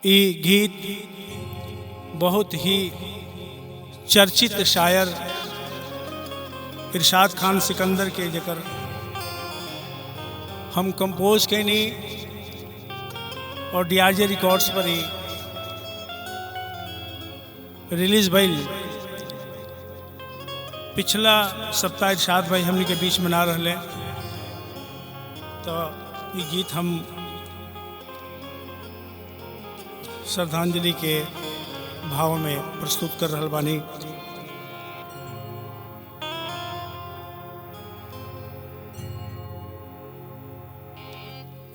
ये गीत बहुत ही चर्चित शायर इरशाद खान सिकंदर के जकर हम कंपोज कैनी और डीआरजे रिकॉर्ड्स पर ही रिलीज भइल। पिछला सप्ताह इरशाद भाई हमने के बीच में ना रहले तो ये गीत हम श्रद्धांजलि के भाव में प्रस्तुत कर रहल बानी।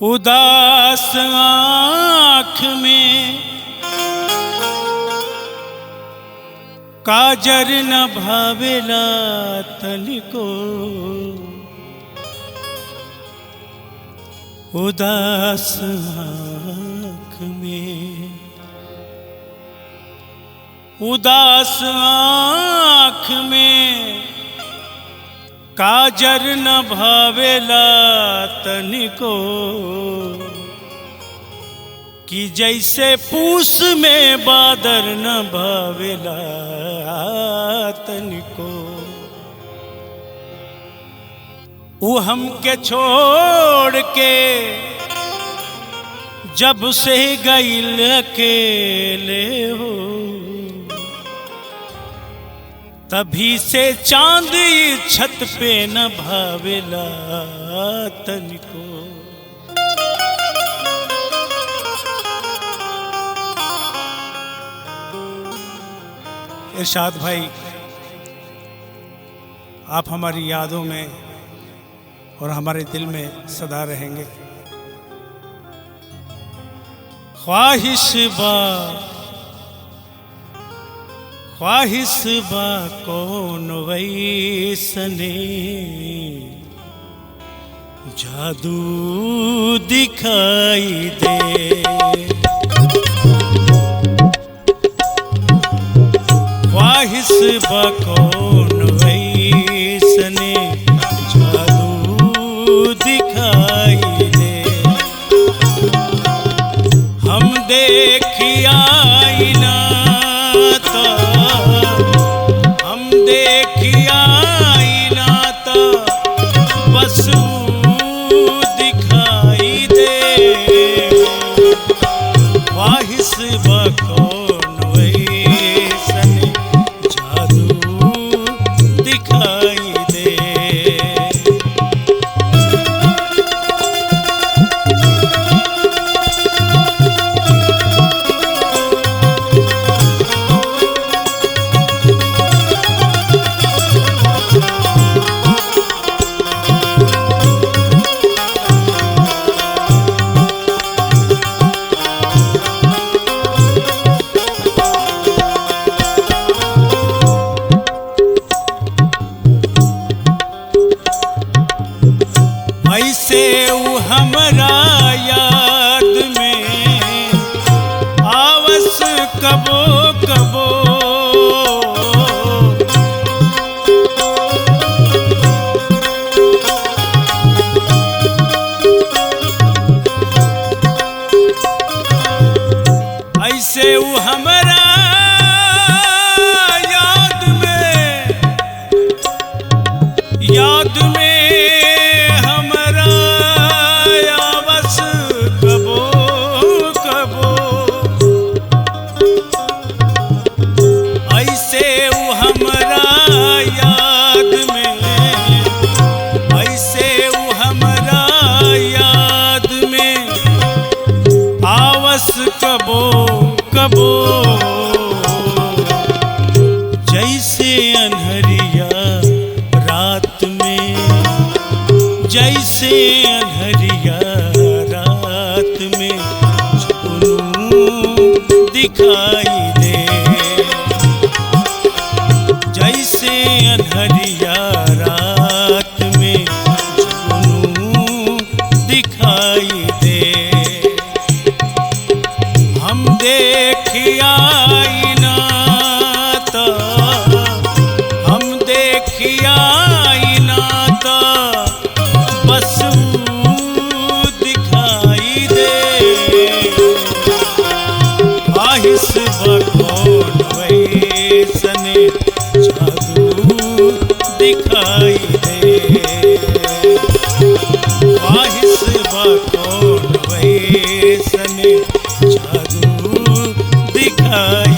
उदास आँख में काजर न भावेला तनिको, उदास आँख में, उदास आँख में काजर न भावेला तनिको, कि जैसे पूस में बादर न भावेला तनिको। वो हमके छोड़ के जब से गइल अकेले हो, तभी से चांद छत पे न भावेला तनिको। इरशाद भाई, आप हमारी यादों में और हमारे दिल में सदा रहेंगे। ख्वाहिश बा कौन वैसने, जादू दिखाई दे। ख्वाहिश बा कौन वैसने, जादू दिखाई दे। हम देखिया ना तो, हम देखिया ना तो बस दिखाई दे। ख्वाहिश बा कौन वैसने, जादू दिखाई दे। ऐसे उ हमरा याद में आवस कबो कबो, ऐसे उ हमरा याद में कबो कबो, जैसे अनहरिया रात में, जैसे अनहरिया रात में जुनून दिखाई दे। जैसे अनहरिया रात में जुनून दिखाई दे। हम देखिया ना तो, हम देखिया ना तो बस दिखाई दे। ख्वाहिश बकौन वैसन जादू दिखाई